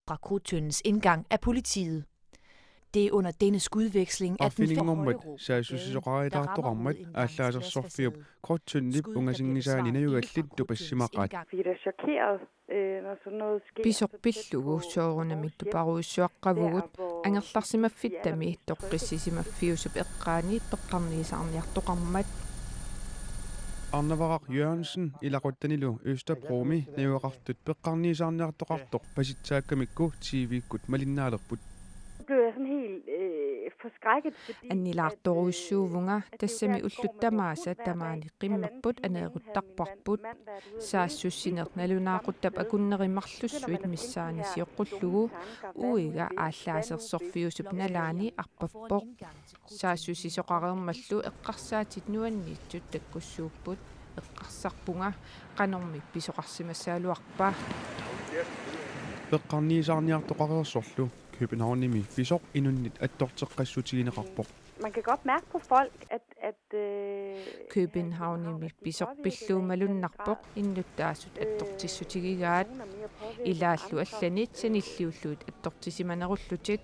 fra Krudttøndens indgang af politiet. Det er under denne skudveksling, at den forhøje råb saasusisoqaritartoqarmat ааllaasерsorfiup Krudttønnip ungasingisaaninajugallit passimaqqaat Vi er chokeret, når sådan noget sker. Pisorpillugu soorunamik tuparuissuaqqavugut angerlarsimaffitami toqqissisimafiusup eqqaani peqqarniisarniartoqarmat Arnavaraq Jørgensen ilaquttanilu Østerbromi najuaqartut peqqarniisaarniartoqartoq pasitsaakkamikku TV-kut malinnaaleqput Blev jeg sådan helt forskrækket, fordi annilaartoruissuuvunga tassami ulluttamaasa tamaani qimmerput aneeruttaqparput saassussinernalunaaquttab akunnerimarlussuit missaani sioqqullugu uiga ааllаасерсорфиусуп налаани арпаппоq saassussisoqareermallu eqqarsaatit nuanniitsut takkussuupput eqqarsarpunga qanormik pisoqarsimassaaluarpaa peqqarniisaarniartoqareersorlu Københavnimi pisoq inunnit attorteqqassutigineqarpoq man kan godt mærke på folk, at Københavnimi pisorpilluumalunnarpoq innuttaasut attortissutigigaat ilaallu allanit sanilliulluut attortisimanerullutit